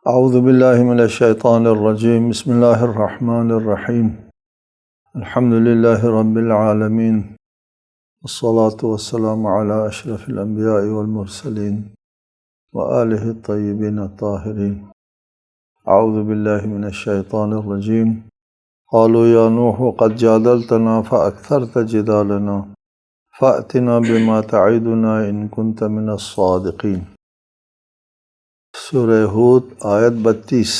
اعوذ باللہ من الشیطان الرجیم بسم اللہ الرحمن الرحیم الحمد للہ رب العالمین والصلاة والسلام علی اشرف الانبیاء والمرسلین وآلہ الطیبین الطاہرین۔ اعوذ باللہ من الشیطان الرجیم قالوا یا نوح قد جادلتنا فاکثرت جدالنا فأتنا بما تعدنا ان کنت من الصادقین۔ سورہ ہود آیت 32۔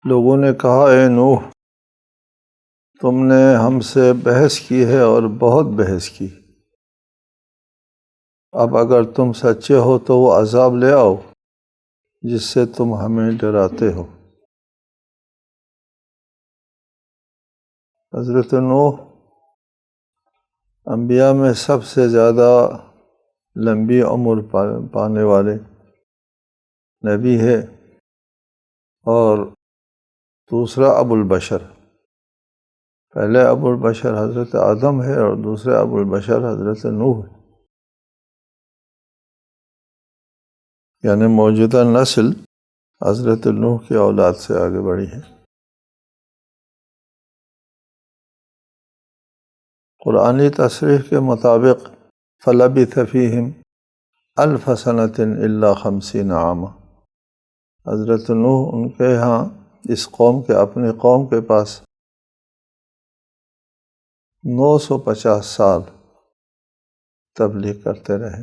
لوگوں نے کہا اے نوح تم نے ہم سے بحث کی ہے اور بہت بحث کی، اب اگر تم سچے ہو تو وہ عذاب لے آؤ جس سے تم ہمیں ڈراتے ہو۔ حضرت نوح انبیاء میں سب سے زیادہ لمبی عمر پانے والے نبی ہے، اور دوسرا ابو البشر، پہلے ابو البشر حضرت آدم ہے اور دوسرے ابو البشر حضرت نوح ہے، یعنی موجودہ نسل حضرت نوح کی اولاد سے آگے بڑھی ہے۔ قرآنی تصریح کے مطابق فَلَبِثَ فِيهِمْ أَلْفَ سَنَةٍ إِلَّا 50 عَامًا۔ حضرت نوح ان کے ہاں اس قوم کے اپنی قوم کے پاس 950 سال تبلیغ کرتے رہے۔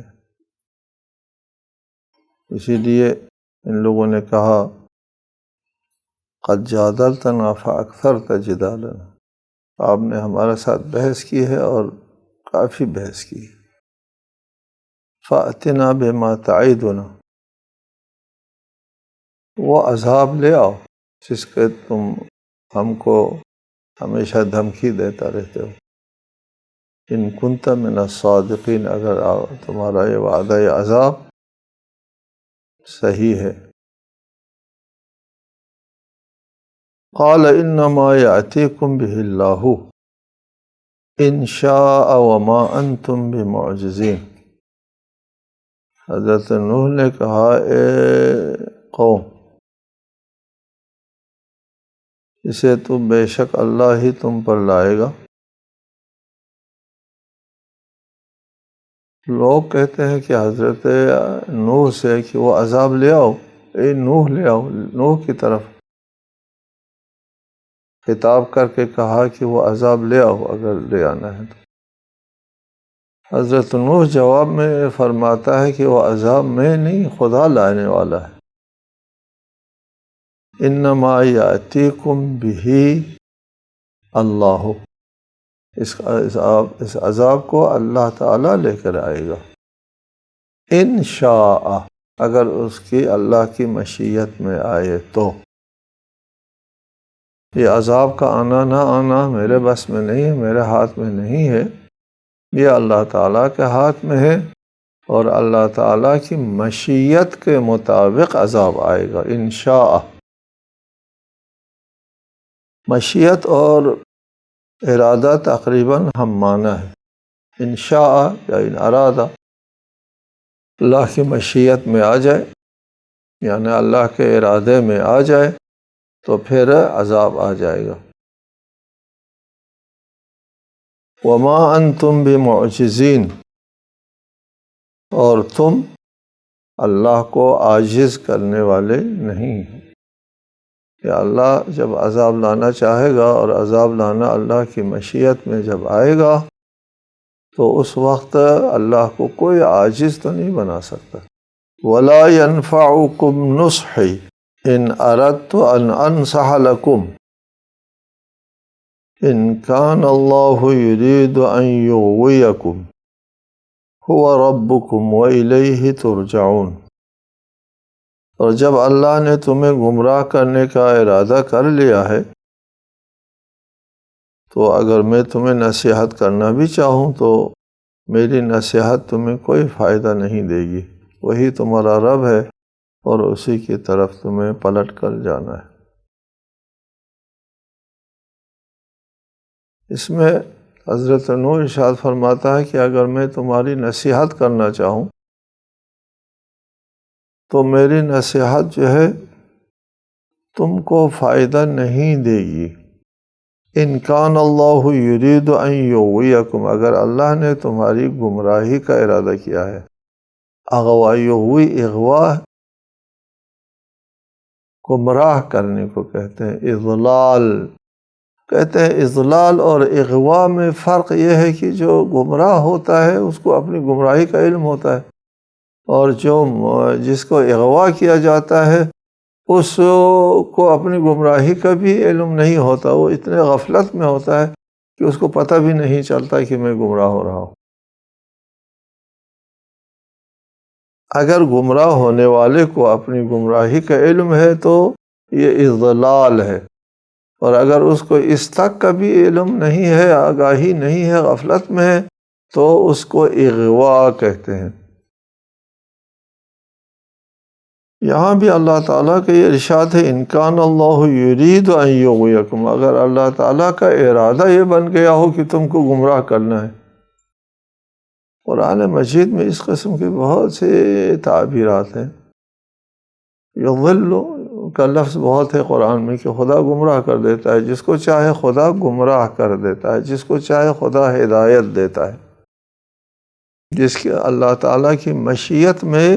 اسی لیے ان لوگوں نے کہا قد جادلتنا فاکثرت جدالنا، آپ نے ہمارے ساتھ بحث کی ہے اور کافی بحث کی ہے۔ فأتنا بما تعدنا، وہ عذاب لے آؤ جس کے تم ہم کو ہمیشہ دھمکی دیتا رہتے ہو۔ ان کنت من الصادقین، اگر تمہارا یہ وعدہ عذاب صحیح ہے۔ قال انما یأتیکم بہ اللہ ان شاء وما انتم بمعجزین۔ حضرت نوح نے کہا اے قوم، اسے تو بے شک اللہ ہی تم پر لائے گا۔ لوگ کہتے ہیں کہ حضرت نوح سے کہ وہ عذاب لے آؤ، اے نوح لے آؤ، نوح کی طرف خطاب کر کے کہا کہ وہ عذاب لے آؤ اگر لے آنا ہے تو۔ حضرت نوح جواب میں فرماتا ہے کہ وہ عذاب میں نہیں، خدا لانے والا ہے۔ انما یأتیکم بہ اللہ، اس عذاب کو اللہ تعالیٰ لے کر آئے گا۔ ان شاء، اگر اس کی اللہ کی مشیت میں آئے تو۔ یہ عذاب کا آنا نہ آنا میرے بس میں نہیں ہے، میرے ہاتھ میں نہیں ہے، یہ اللہ تعالیٰ کے ہاتھ میں ہے، اور اللہ تعالیٰ کی مشیت کے مطابق عذاب آئے گا انشاء۔ مشیت اور ارادہ تقریباً ہم معنی ہے۔ انشاء یا ان ارادہ، اللہ کی مشیت میں آ جائے یعنی اللہ کے ارادے میں آ جائے تو پھر عذاب آ جائے گا۔ وما انتم بمعجزین، اور تم اللہ کو عاجز کرنے والے نہیں ہیں، کہ اللہ جب عذاب لانا چاہے گا اور عذاب لانا اللہ کی مشیت میں جب آئے گا تو اس وقت اللہ کو کوئی عاجز تو نہیں بنا سکتا۔ وَلَا يَنفَعُكُمْ نُصْحِي إِنْ أَرَدْتُ أَنْ أَنْصَحَ لَكُمْ إِنْ كَانَ اللَّهُ يُرِيدُ أَنْ يُغْوِيَكُمْ هُوَ رَبُّكُمْ وَإِلَيْهِ تُرْجَعُونَ۔ اور جب اللہ نے تمہیں گمراہ کرنے کا ارادہ کر لیا ہے تو اگر میں تمہیں نصیحت کرنا بھی چاہوں تو میری نصیحت تمہیں کوئی فائدہ نہیں دے گی، وہی تمہارا رب ہے اور اسی کی طرف تمہیں پلٹ کر جانا ہے۔ اس میں حضرت نوح ارشاد فرماتا ہے کہ اگر میں تمہاری نصیحت کرنا چاہوں تو میری نصیحت جو ہے تم کو فائدہ نہیں دے گی۔ ان کان اللہ یرید ان یغویکم، اگر اللہ نے تمہاری گمراہی کا ارادہ کیا ہے۔ اغوا، یغوی اغوا گمراہ کرنے کو کہتے ہیں، اضلال کہتے ہیں۔ اضلال اور اغوا میں فرق یہ ہے کہ جو گمراہ ہوتا ہے اس کو اپنی گمراہی کا علم ہوتا ہے، اور جس کو اغوا کیا جاتا ہے اس کو اپنی گمراہی کا بھی علم نہیں ہوتا، وہ اتنے غفلت میں ہوتا ہے کہ اس کو پتہ بھی نہیں چلتا کہ میں گمراہ ہو رہا ہوں۔ اگر گمراہ ہونے والے کو اپنی گمراہی کا علم ہے تو یہ اضلال ہے، اور اگر اس کو اس تک کا بھی علم نہیں ہے، آگاہی نہیں ہے، غفلت میں ہے، تو اس کو اغوا کہتے ہیں۔ یہاں بھی اللہ تعالیٰ کا یہ ارشاد ہے، ان کان اللہ یرید ان یغویکم، اگر اللہ تعالیٰ کا ارادہ یہ بن گیا ہو کہ تم کو گمراہ کرنا ہے۔ قرآن مجید میں اس قسم کے بہت سے تعبیرات ہیں۔ یضل کا لفظ بہت ہے قرآن میں کہ خدا گمراہ کر دیتا ہے، جس کو چاہے خدا گمراہ کر دیتا ہے، جس کو چاہے خدا ہدایت دیتا ہے۔ جس کے اللہ تعالیٰ کی مشیت میں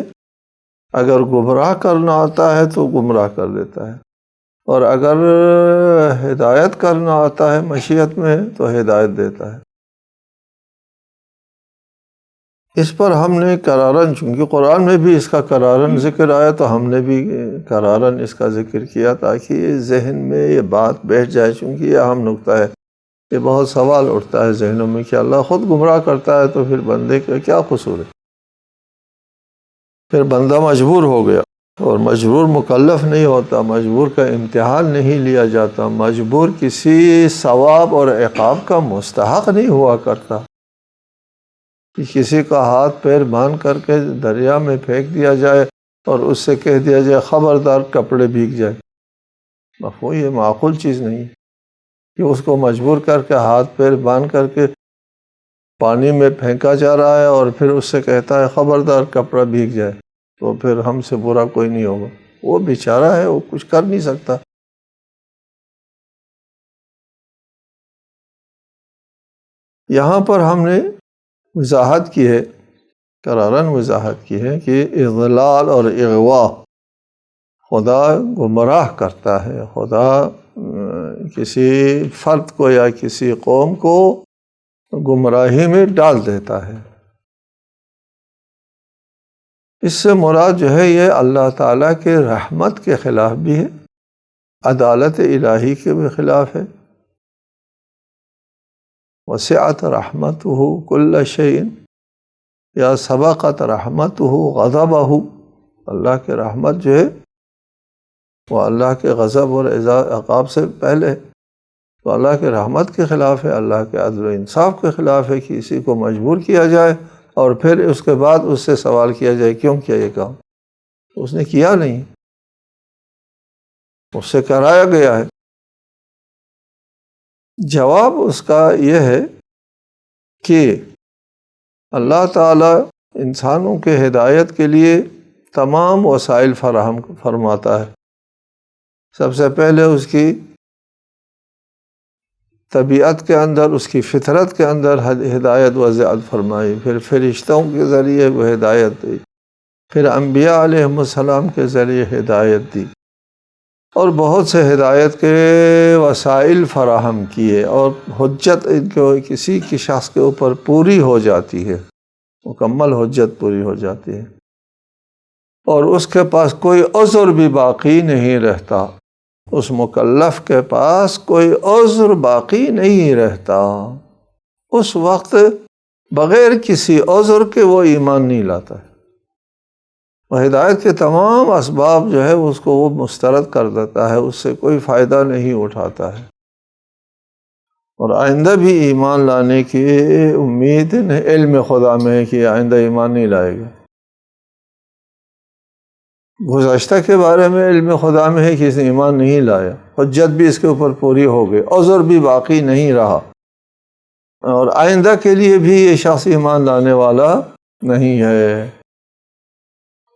اگر گمراہ کرنا آتا ہے تو گمراہ کر دیتا ہے، اور اگر ہدایت کرنا آتا ہے مشیت میں تو ہدایت دیتا ہے۔ اس پر ہم نے قرارن، چونکہ قرآن میں بھی اس کا قرارن ذکر آیا تو ہم نے بھی قرارن اس کا ذکر کیا تاکہ یہ ذہن میں یہ بات بیٹھ جائے، چونکہ یہ اہم نکتہ ہے۔ یہ بہت سوال اٹھتا ہے ذہنوں میں کہ اللہ خود گمراہ کرتا ہے تو پھر بندے کا کیا قصور ہے؟ پھر بندہ مجبور ہو گیا، اور مجبور مکلف نہیں ہوتا، مجبور کا امتحان نہیں لیا جاتا، مجبور کسی ثواب اور عقاب کا مستحق نہیں ہوا کرتا کہ کسی کا ہاتھ پیر باندھ کر کے دریا میں پھینک دیا جائے اور اس سے کہہ دیا جائے خبردار کپڑے بھیگ جائے۔ مفہوم یہ معقول چیز نہیں ہے کہ اس کو مجبور کر کے ہاتھ پیر باندھ کر کے پانی میں پھینکا جا رہا ہے اور پھر اس سے کہتا ہے خبردار کپڑا بھیگ جائے، تو پھر ہم سے برا کوئی نہیں ہوگا۔ وہ بیچارہ ہے، وہ کچھ کر نہیں سکتا۔ یہاں پر ہم نے وضاحت کی ہے، قرارن وضاحت کی ہے کہ اضلال اور اغوا، خدا گمراہ کرتا ہے، خدا کسی فرد کو یا کسی قوم کو گمراہی میں ڈال دیتا ہے۔ اس سے مراد جو ہے یہ اللہ تعالیٰ کے رحمت کے خلاف بھی ہے، عدالت الہی کے بھی خلاف ہے۔ وسعت رحمتہ کل شیء، یا سبقت رحمتہ غضبہ، اللہ کے رحمت جو ہے وہ اللہ کے غضب اور عقاب سے پہلے، تو اللہ کے رحمت کے خلاف ہے، اللہ کے عدل و انصاف کے خلاف ہے کہ کسی کو مجبور کیا جائے اور پھر اس کے بعد اس سے سوال کیا جائے کیوں کیا یہ کام؟ اس نے کیا نہیں، اس سے کرایا گیا ہے۔ جواب اس کا یہ ہے کہ اللہ تعالیٰ انسانوں کے ہدایت کے لیے تمام وسائل فراہم فرماتا ہے۔ سب سے پہلے اس کی طبیعت کے اندر، اس کی فطرت کے اندر ہدایت وضع فرمائی، پھر فرشتوں کے ذریعے وہ ہدایت دی، پھر انبیاء علیہ السلام کے ذریعے ہدایت دی، اور بہت سے ہدایت کے وسائل فراہم کیے، اور حجت ان کو کسی کی شخص کے اوپر پوری ہو جاتی ہے، مکمل حجت پوری ہو جاتی ہے، اور اس کے پاس کوئی عذر بھی باقی نہیں رہتا، اس مکلف کے پاس کوئی عذر باقی نہیں رہتا۔ اس وقت بغیر کسی عذر کے وہ ایمان نہیں لاتا ہے، وہ ہدایت کے تمام اسباب جو ہے اس کو وہ مسترد کر دیتا ہے، اس سے کوئی فائدہ نہیں اٹھاتا ہے، اور آئندہ بھی ایمان لانے کی امید علم خدا میں ہے کہ آئندہ ایمان نہیں لائے گا۔ گزشتہ کے بارے میں علم خدا میں ہے کہ اس نے ایمان نہیں لایا، حجت بھی اس کے اوپر پوری ہو گئی، عذر بھی باقی نہیں رہا، اور آئندہ کے لیے بھی یہ شخص ایمان لانے والا نہیں ہے۔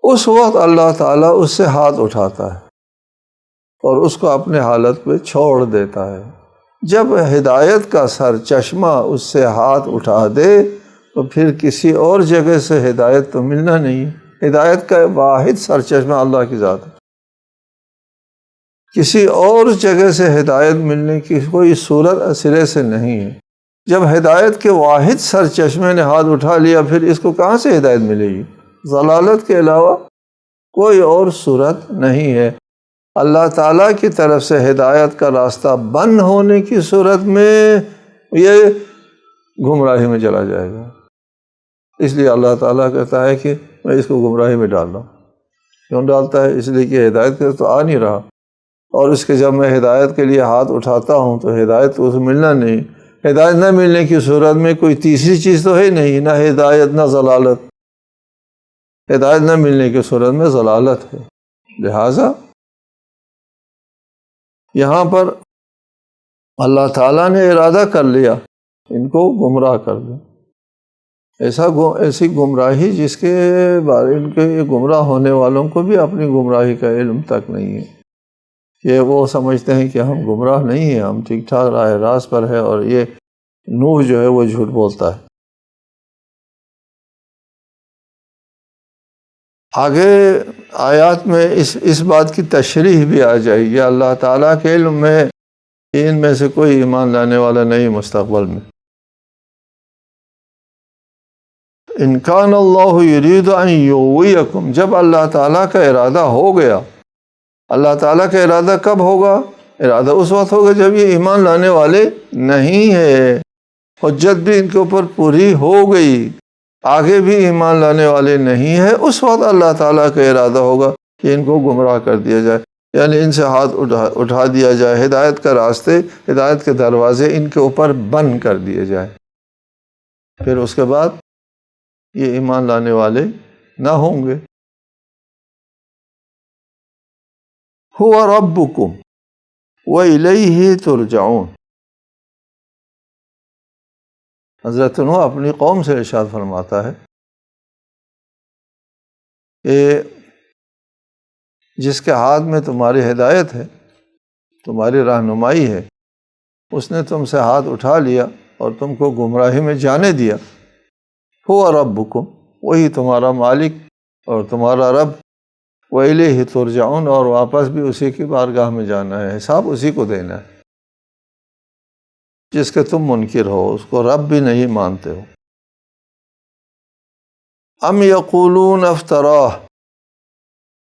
اس وقت اللہ تعالیٰ اس سے ہاتھ اٹھاتا ہے اور اس کو اپنے حالت پہ چھوڑ دیتا ہے۔ جب ہدایت کا سر چشمہ اس سے ہاتھ اٹھا دے تو پھر کسی اور جگہ سے ہدایت تو ملنا نہیں ہے۔ ہدایت کا واحد سر چشمہ اللہ کی ذات ہے، کسی اور جگہ سے ہدایت ملنے کی کوئی صورت سرے سے نہیں ہے۔ جب ہدایت کے واحد سر چشمے نے ہاتھ اٹھا لیا پھر اس کو کہاں سے ہدایت ملے گی؟ ضلالت کے علاوہ کوئی اور صورت نہیں ہے۔ اللہ تعالیٰ کی طرف سے ہدایت کا راستہ بند ہونے کی صورت میں یہ گمراہی میں چلا جائے گا۔ اس لیے اللہ تعالیٰ کہتا ہے کہ میں اس کو گمراہی میں ڈال رہا ہوں۔ کیوں ڈالتا ہے؟ اس لیے کہ ہدایت کے تو آ نہیں رہا، اور اس کے جب میں ہدایت کے لیے ہاتھ اٹھاتا ہوں تو ہدایت تو اسے ملنا نہیں۔ ہدایت نہ ملنے کی صورت میں کوئی تیسری چیز تو ہے نہیں، نہ ہدایت نہ ضلالت۔ ہدایت نہ ملنے کی صورت میں ضلالت ہے، لہٰذا یہاں پر اللہ تعالیٰ نے ارادہ کر لیا ان کو گمراہ کر دیں۔ ایسی گمراہی جس کے بارے ان کے گمراہ ہونے والوں کو بھی اپنی گمراہی کا علم تک نہیں ہے، کہ وہ سمجھتے ہیں کہ ہم گمراہ نہیں ہیں، ہم ٹھیک ٹھاک راہ راست پر ہے، اور یہ نوح جو ہے وہ جھوٹ بولتا ہے۔ آگے آیات میں اس بات کی تشریح بھی آ جائے گی، اللہ تعالیٰ کے علم میں ان میں سے کوئی ایمان لانے والا نہیں مستقبل میں۔ ان کان اللہ یرید ان یغویکم، جب اللہ تعالیٰ کا ارادہ ہو گیا۔ اللہ تعالیٰ کا ارادہ کب ہوگا؟ ارادہ اس وقت ہوگا جب یہ ایمان لانے والے نہیں ہے، حجت بھی ان کے اوپر پوری ہو گئی، آگے بھی ایمان لانے والے نہیں ہے، اس وقت اللہ تعالیٰ کا ارادہ ہوگا کہ ان کو گمراہ کر دیا جائے، یعنی ان سے ہاتھ اٹھا دیا جائے، ہدایت کا راستے، ہدایت کے دروازے ان کے اوپر بند کر دیے جائے۔ پھر اس کے بعد یہ ایمان لانے والے نہ ہوں گے۔ هو ربکم وإلیہ ترجعون، حضرت نوح اپنی قوم سے ارشاد فرماتا ہے کہ جس کے ہاتھ میں تمہاری ہدایت ہے، تمہاری رہنمائی ہے، اس نے تم سے ہاتھ اٹھا لیا اور تم کو گمراہی میں جانے دیا۔ هو ربکم، وہی تمہارا مالک اور تمہارا رب، وإلیہ ترجعون، اور واپس بھی اسی کی بارگاہ میں جانا ہے، حساب اسی کو دینا ہے۔ جس کے تم منکر ہو، اس کو رب بھی نہیں مانتے ہو۔ ام یقولون افتراہ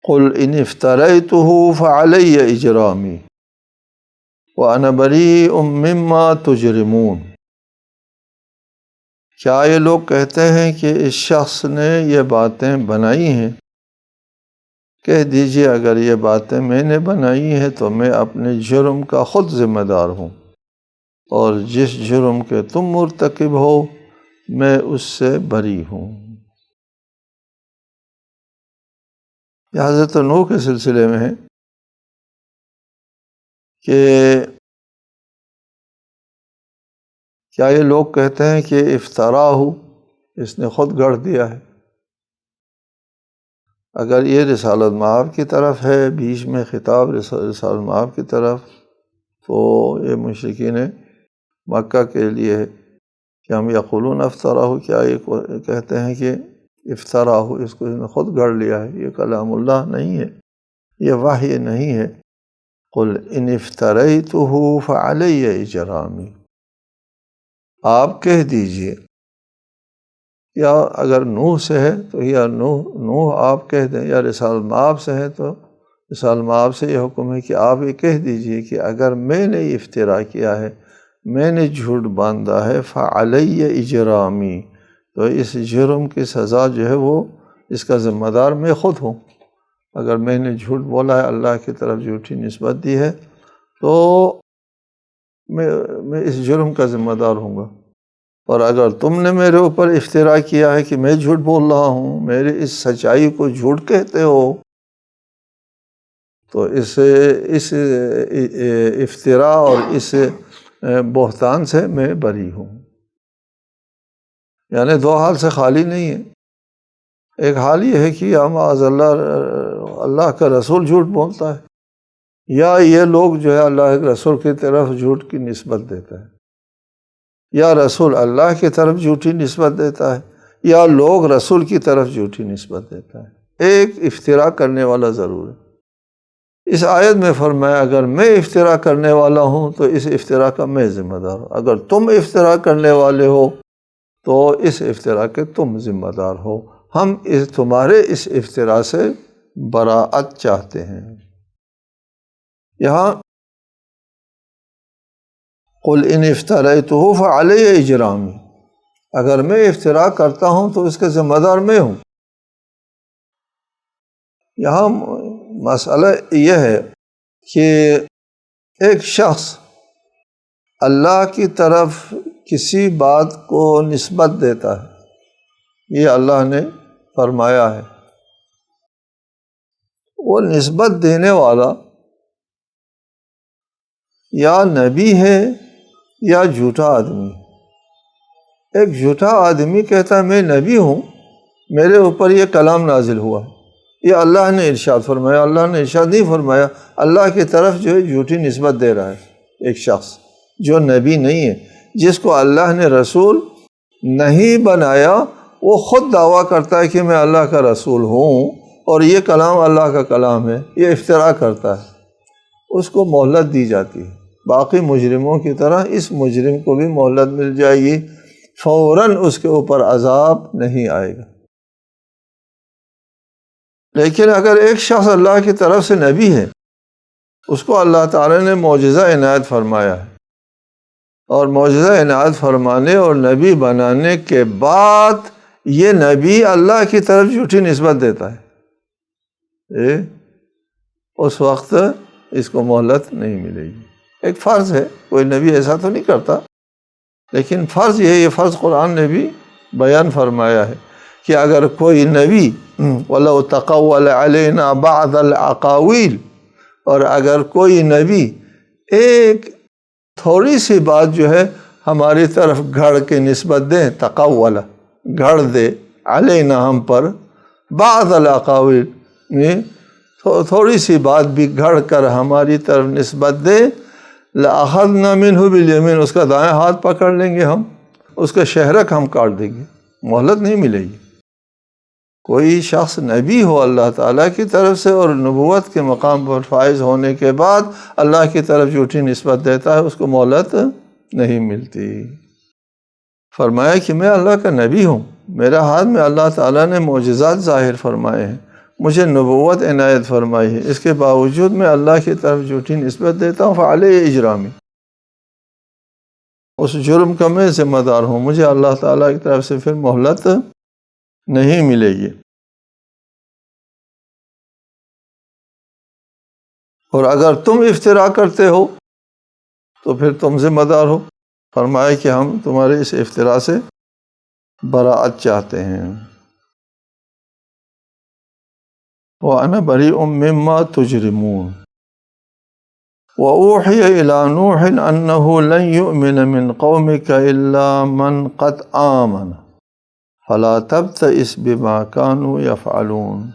قل ان افتریتہ فعلی اجرامی وانا بریء مما تجرمون، کیا یہ لوگ کہتے ہیں کہ اس شخص نے یہ باتیں بنائی ہیں؟ کہہ دیجئے اگر یہ باتیں میں نے بنائی ہیں تو میں اپنے جرم کا خود ذمہ دار ہوں، اور جس جرم کے تم مرتکب ہو میں اس سے بری ہوں۔ یہ حضرت نوح کے سلسلے میں ہے کہ کیا یہ لوگ کہتے ہیں کہ افطراہ، اس نے خود گڑھ دیا ہے۔ اگر یہ رسالت مآب کی طرف ہے، بیچ میں خطاب رسالت مآب کی طرف، تو یہ مشرکین مکہ کے لیے ہے کہ ہم یقولون افطراہ، کیا یہ کہتے ہیں کہ افطراہ، اس کو اس نے خود گڑھ لیا ہے، یہ کلام اللہ نہیں ہے، یہ وحی نہیں ہے۔ قل ان افتریتہ فعلی اجرامی، آپ کہہ دیجئے، یا اگر نوح سے ہے تو یا نوح آپ کہہ دیں، یا رسالت مآب سے ہے تو رسالت مآب سے یہ حکم ہے کہ آپ یہ کہہ دیجئے کہ اگر میں نے افطرا کیا ہے، میں نے جھوٹ باندھا ہے، فعلی اجرامی، تو اس جرم کی سزا جو ہے وہ اس کا ذمہ دار میں خود ہوں۔ اگر میں نے جھوٹ بولا ہے، اللہ کی طرف جھوٹی نسبت دی ہے، تو میں اس جرم کا ذمہ دار ہوں گا۔ اور اگر تم نے میرے اوپر افتراء کیا ہے کہ میں جھوٹ بول رہا ہوں، میرے اس سچائی کو جھوٹ کہتے ہو، تو اس افتراء اور اس بہتان سے میں بری ہوں۔ یعنی دو حال سے خالی نہیں ہے، ایک حال یہ ہے کہ یا معاذ اللہ کا رسول جھوٹ بولتا ہے، یا یہ لوگ جو ہے اللہ کے رسول کی طرف جھوٹ کی نسبت دیتا ہے، یا رسول اللہ کی طرف جھوٹی نسبت دیتا ہے، یا لوگ رسول کی طرف جھوٹی نسبت دیتا ہے۔ ایک افتراء کرنے والا ضرور ہے۔ اس آیت میں فرمایا اگر میں افتراء کرنے والا ہوں تو اس افتراء کا میں ذمہ دار ہوں، اگر تم افتراء کرنے والے ہو تو اس افتراء کے تم ذمہ دار ہو، ہم تمہارے اس افتراء سے براءت چاہتے ہیں۔ یہاں قل ان افتریتہ فعلی اجرامی، اگر میں افتراء کرتا ہوں تو اس کے ذمہ دار میں ہوں۔ یہاں مسئلہ یہ ہے کہ ایک شخص اللہ کی طرف کسی بات کو نسبت دیتا ہے، یہ اللہ نے فرمایا ہے، وہ نسبت دینے والا یا نبی ہے یا جھوٹا آدمی۔ ایک جھوٹا آدمی کہتا ہے میں نبی ہوں، میرے اوپر یہ کلام نازل ہوا، یہ اللہ نے ارشاد فرمایا، اللہ نے ارشاد نہیں فرمایا، اللہ کی طرف جو ہے جھوٹی نسبت دے رہا ہے۔ ایک شخص جو نبی نہیں ہے، جس کو اللہ نے رسول نہیں بنایا، وہ خود دعویٰ کرتا ہے کہ میں اللہ کا رسول ہوں اور یہ کلام اللہ کا کلام ہے، یہ افتراء کرتا ہے، اس کو مہلت دی جاتی ہے۔ باقی مجرموں کی طرح اس مجرم کو بھی مہلت مل جائے گی، فوراً اس کے اوپر عذاب نہیں آئے گا۔ لیکن اگر ایک شخص اللہ کی طرف سے نبی ہے، اس کو اللہ تعالیٰ نے معجزہ عنایت فرمایا ہے، اور معجزہ عنایت فرمانے اور نبی بنانے کے بعد یہ نبی اللہ کی طرف جھوٹی نسبت دیتا ہے، اس وقت اس کو مہلت نہیں ملے گی۔ ایک فرض ہے، کوئی نبی ایسا تو نہیں کرتا، لیکن فرض یہ فرض قرآن نے بھی بیان فرمایا ہے کہ اگر کوئی نبی وَلَوْ تَقَوَّلَ عَلَيْنَا بَعْضَ الْأَقَاوِيلِ، اور اگر کوئی نبی ایک تھوڑی سی بات جو ہے ہماری طرف گھڑ کے نسبت دے، تقول گھڑ دے، علینا ہم پر، بعض الاقاویل تھوڑی سی بات بھی گھڑ کر ہماری طرف نسبت دے، لَأَخَذْنَا مِنْهُ بِالْيَمِينِ، اس کا دائیں ہاتھ پکڑ لیں گے ہم، اس کا شہرک ہم کاٹ دیں گے، مہلت نہیں ملے گی۔ کوئی شخص نبی ہو اللہ تعالیٰ کی طرف سے اور نبوت کے مقام پر فائز ہونے کے بعد اللہ کی طرف جھوٹی نسبت دیتا ہے، اس کو مہلت نہیں ملتی۔ فرمایا کہ میں اللہ کا نبی ہوں، میرے ہاتھ میں اللہ تعالیٰ نے معجزات ظاہر فرمائے ہیں، مجھے نبوت عنایت فرمائی ہے، اس کے باوجود میں اللہ کی طرف جھوٹی نسبت دیتا ہوں، فعلی اجرامی، اس جرم کا میں ذمہ دار ہوں، مجھے اللہ تعالیٰ کی طرف سے پھر مہلت نہیں ملے گی۔ اور اگر تم افتراء کرتے ہو تو پھر تم ذمہ دار ہو۔ فرمایا کہ ہم تمہارے اس افتراء سے براءت چاہتے ہیں۔ وَأَنَا بَرِيءٌ مِّمَّا تُجْرِمُونَ وَأُوحِيَ إِلَىٰ نُوحٍ أَنَّهُ لَن يُؤْمِنَ مِن قَوْمِكَ إِلَّا مَن قَدْ آمَنَ فَلَا تَبْتَئِسْ بِمَا كَانُوا يَفْعَلُونَ۔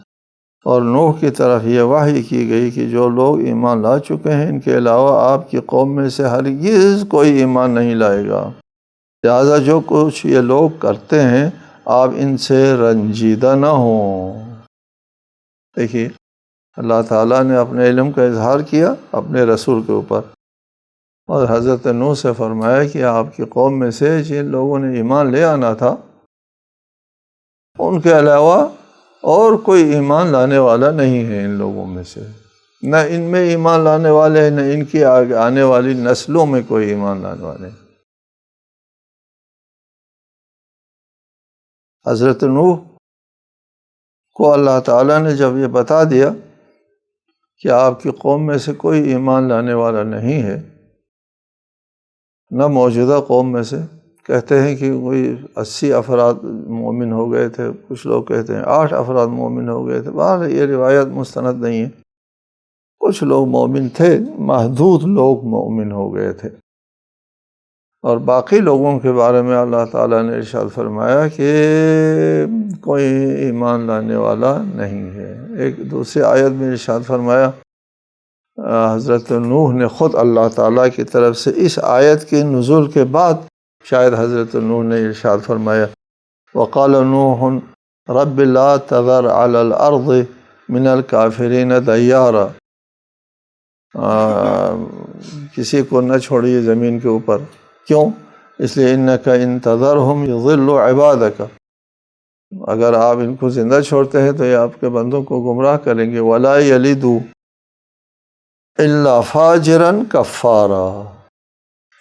اور نوح کی طرف یہ وحی کی گئی کہ جو لوگ ایمان لا چکے ہیں ان کے علاوہ آپ کی قوم میں سے ہرگز کوئی ایمان نہیں لائے گا، لہذا جو کچھ یہ لوگ کرتے ہیں آپ ان سے رنجیدہ نہ ہوں۔ دیکھیے اللہ تعالیٰ نے اپنے علم کا اظہار کیا اپنے رسول کے اوپر، اور حضرت نوح سے فرمایا کہ آپ کی قوم میں سے جن لوگوں نے ایمان لے آنا تھا ان کے علاوہ اور کوئی ایمان لانے والا نہیں ہے ان لوگوں میں سے، نہ ان میں ایمان لانے والے ہیں، نہ ان کی آنے والی نسلوں میں کوئی ایمان لانے والے ہیں۔ حضرت نوح کو اللہ تعالیٰ نے جب یہ بتا دیا کہ آپ کی قوم میں سے کوئی ایمان لانے والا نہیں ہے، نہ موجودہ قوم میں سے، کہتے ہیں کہ کوئی 80 افراد مومن ہو گئے تھے، کچھ لوگ کہتے ہیں 8 افراد مومن ہو گئے تھے، بہرحال یہ روایت مستند نہیں ہے، کچھ لوگ مومن تھے، محدود لوگ مومن ہو گئے تھے۔ اور باقی لوگوں کے بارے میں اللہ تعالیٰ نے ارشاد فرمایا کہ کوئی ایمان لانے والا نہیں ہے۔ ایک دوسری آیت میں ارشاد فرمایا، حضرت نوح نے خود اللہ تعالیٰ کی طرف سے اس آیت کے نزول کے بعد شاید حضرت نوح نے ارشاد فرمایا، وقال نوح رب لا تذر علی الارض من الکافرین دیارا، کسی کو نہ چھوڑیے زمین کے اوپر، کیوں؟ اس لیے انک ان تذرہم یضلوا عبادک، اگر آپ ان کو زندہ چھوڑتے ہیں تو یہ آپ کے بندوں کو گمراہ کریں گے، ولا یلدوا الا فاجرا کفارا،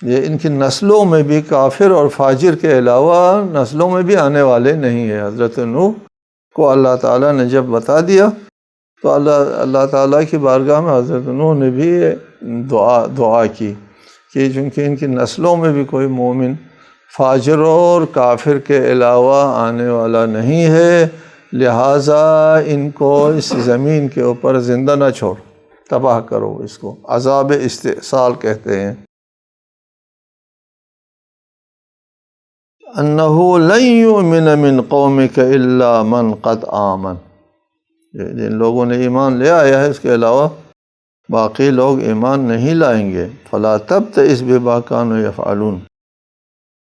یہ ان کی نسلوں میں بھی کافر اور فاجر کے علاوہ نسلوں میں بھی آنے والے نہیں ہیں۔ حضرت نوح کو اللہ تعالیٰ نے جب بتا دیا تو اللہ تعالیٰ کی بارگاہ میں حضرت نوح نے بھی دعا کی کہ چونکہ ان کی نسلوں میں بھی کوئی مومن فاجر اور کافر کے علاوہ آنے والا نہیں ہے، لہٰذا ان کو اس زمین کے اوپر زندہ نہ چھوڑ، تباہ کرو، اس کو عذاب استئصال کہتے ہیں۔ انہ لن یؤمن من قومک الا من قد آمن، جن لوگوں نے ایمان لے آیا ہے اس کے علاوہ باقی لوگ ایمان نہیں لائیں گے۔ فلا تبتئس بما كانوا يفعلون،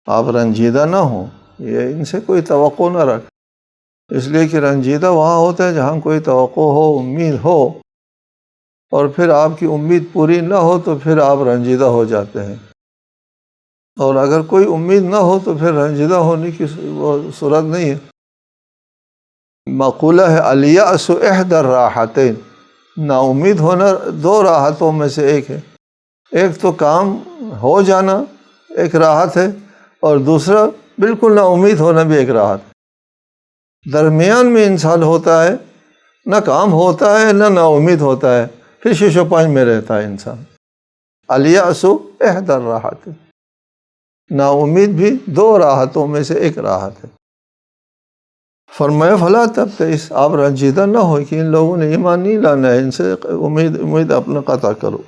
آپ رنجیدہ نہ ہوں، یہ ان سے کوئی توقع نہ رکھ، اس لیے کہ رنجیدہ وہاں ہوتا ہے جہاں کوئی توقع ہو، امید ہو، اور پھر آپ کی امید پوری نہ ہو تو پھر آپ رنجیدہ ہو جاتے ہیں، اور اگر کوئی امید نہ ہو تو پھر رنجیدہ ہونے کی وہ صورت نہیں ہے۔ مقولہ ہے الیأس احدی الراحتین، نا امید ہونا دو راحتوں میں سے ایک ہے، ایک تو کام ہو جانا ایک راحت ہے، اور دوسرا بالکل نا امید ہونا بھی ایک راحت ہے۔ درمیان میں انسان ہوتا ہے، نہ کام ہوتا ہے نہ نا امید ہوتا ہے، پھر شش و پنج میں رہتا ہے انسان۔ الیأس احدی الراحتین، نا امید بھی دو راحتوں میں سے ایک راحت ہے۔ فرمایا فلا تبتئس، آپ رنجیدہ نہ ہو کہ ان لوگوں نے ایمان نہیں لانا ہے، ان سے امید اپنا قطع کرو۔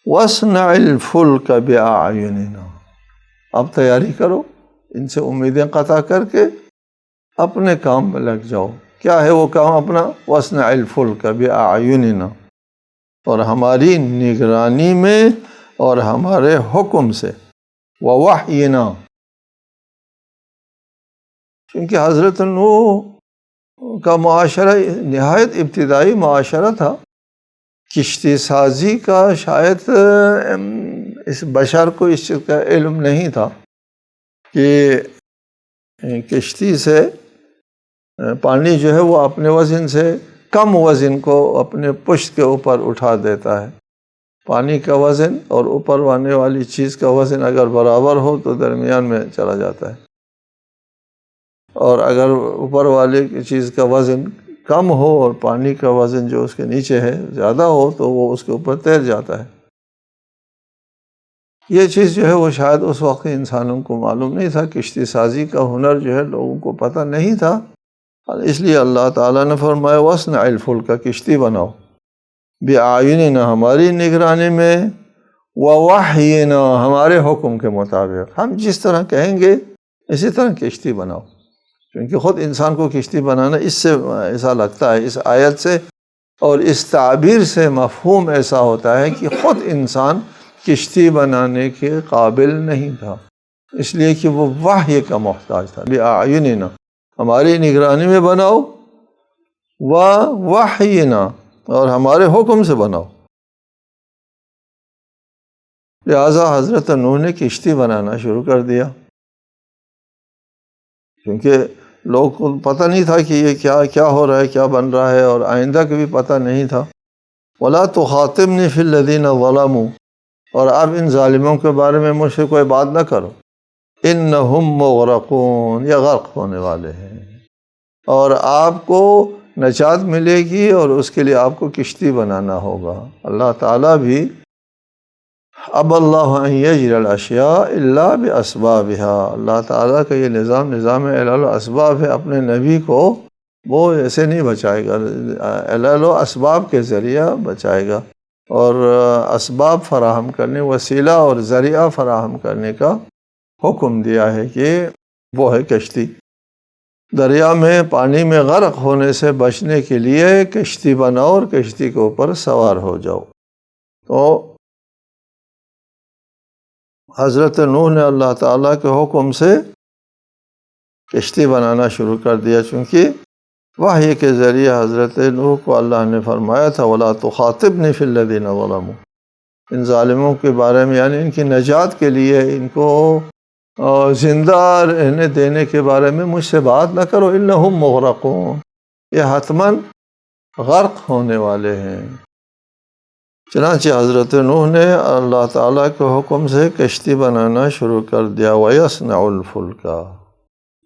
وَاصْنَعِ الْفُلْكَ بِأَعْيُنِنَا، اب تیاری کرو، ان سے امیدیں قطع کر کے اپنے کام میں لگ جاؤ۔ کیا ہے وہ کام اپنا؟ وَاصْنَعِ الْفُلْكَ بِأَعْيُنِنَا، اور ہماری نگرانی میں اور ہمارے حکم سے، وَوَحْيِنَا، کیونکہ حضرت نوح کا معاشرہ نہایت ابتدائی معاشرہ تھا، کشتی سازی کا شاید اس بشر کو اس چیز کا علم نہیں تھا کہ کشتی سے پانی جو ہے وہ اپنے وزن سے کم وزن کو اپنے پشت کے اوپر اٹھا دیتا ہے۔ پانی کا وزن اور اوپر آنے والی چیز کا وزن اگر برابر ہو تو درمیان میں چلا جاتا ہے، اور اگر اوپر والی چیز کا وزن کم ہو اور پانی کا وزن جو اس کے نیچے ہے زیادہ ہو تو وہ اس کے اوپر تیر جاتا ہے۔ یہ چیز جو ہے وہ شاید اس وقت انسانوں کو معلوم نہیں تھا، کشتی سازی کا ہنر جو ہے لوگوں کو پتہ نہیں تھا، اس لیے اللہ تعالیٰ نے فرمایا وَاصْنَعِ الْفُلْكَ، کشتی بناؤ، بِأَعْيُنِنَا، ہماری نگرانی میں، وَوَحْيِنَا، ہمارے حکم کے مطابق، ہم جس طرح کہیں گے اسی طرح کشتی بناؤ۔ کیونکہ خود انسان کو کشتی بنانا اس سے ایسا لگتا ہے، اس آیت سے اور اس تعبیر سے مفہوم ایسا ہوتا ہے کہ خود انسان کشتی بنانے کے قابل نہیں تھا، اس لیے کہ وہ وحی کا محتاج تھا۔ بِأَعْيُنِنَا، ہماری نگرانی میں بناؤ، وَوَحْيِنَا، اور ہمارے حکم سے بناؤ۔ لہٰذا حضرت نوح نے کشتی بنانا شروع کر دیا، کیونکہ لوگوں کو پتہ نہیں تھا کہ یہ کیا ہو رہا ہے، کیا بن رہا ہے، اور آئندہ کا بھی پتہ نہیں تھا۔ وَلَا تُخَاطِبْنِي فِي الَّذِينَ ظَلَمُوا، اور اب ان ظالموں کے بارے میں مجھ سے کوئی بات نہ کرو، اِنَّهُمْ مُغْرَقُونَ، یہ غرق ہونے والے ہیں، اور آپ کو نجات ملے گی اور اس کے لیے آپ کو کشتی بنانا ہوگا۔ اللہ تعالیٰ بھی اب اللہ ان یجری الاشیاء الا باسبابها، اللہ تعالیٰ کا یہ نظام علل و اسباب ہے، اپنے نبی کو وہ ایسے نہیں بچائے گا، علل و اسباب کے ذریعہ بچائے گا، اور اسباب فراہم کرنے، وسیلہ اور ذریعہ فراہم کرنے کا حکم دیا ہے کہ وہ ہے کشتی۔ دریا میں پانی میں غرق ہونے سے بچنے کے لیے کشتی بناؤ اور کشتی کے اوپر سوار ہو جاؤ۔ تو حضرت نوح نے اللہ تعالیٰ کے حکم سے کشتی بنانا شروع کر دیا، چونکہ وحی کے ذریعے حضرت نوح کو اللہ نے فرمایا تھا وَلَا تُخَاطِبْنِي فِي الَّذِينَ ظَلَمُوا، ان ظالموں کے بارے میں، یعنی ان کی نجات کے لیے، ان کو زندہ رہنے دینے کے بارے میں مجھ سے بات نہ کرو، إِنَّهُمْ مُغْرَقُونَ، یہ حتماً غرق ہونے والے ہیں۔ چنانچہ حضرت نوح نے اللہ تعالیٰ کے حکم سے کشتی بنانا شروع کر دیا۔ وَيَصْنَعُ الْفُلْكَ،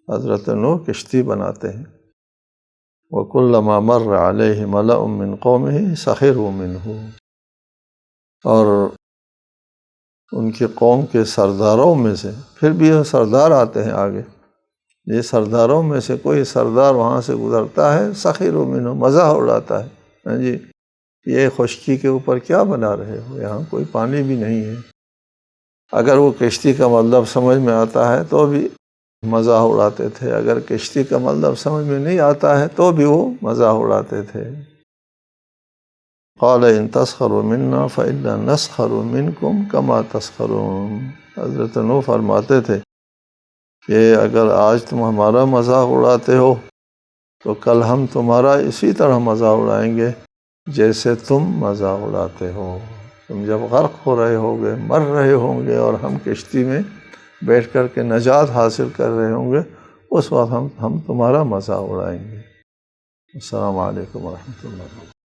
حضرت نوح کشتی بناتے ہیں۔ وَكُلَّمَا مَرَّ عَلَيْهِ مَلَأٌ مِّن قَوْمِهِ سَخِرُوا مِنْهُ، اور ان کی قوم کے سرداروں میں سے، پھر بھی یہ سردار آتے ہیں آگے، یہ سرداروں میں سے کوئی سردار وہاں سے گزرتا ہے، سَخِرُوا مِنْهُ، مزاح اڑاتا ہے، ہاں جی، یہ خشکی کے اوپر کیا بنا رہے ہو، یہاں کوئی پانی بھی نہیں ہے۔ اگر وہ کشتی کا مطلب سمجھ میں آتا ہے تو بھی مزاح اڑاتے تھے، اگر کشتی کا مطلب سمجھ میں نہیں آتا ہے تو بھی وہ مزاح اڑاتے تھے۔ قال ان تسخروا منا فإنا نسخر منکم کما تسخرون، حضرت نوح فرماتے تھے کہ اگر آج تم ہمارا مزاح اڑاتے ہو تو کل ہم تمہارا اسی طرح مزاح اڑائیں گے جیسے تم مزاح اڑاتے ہو۔ تم جب غرق ہو رہے ہوگے، مر رہے ہوں گے، اور ہم کشتی میں بیٹھ کر کے نجات حاصل کر رہے ہوں گے، اس وقت ہم تمہارا مزاح اڑائیں گے۔ السلام علیکم ورحمۃ اللہ۔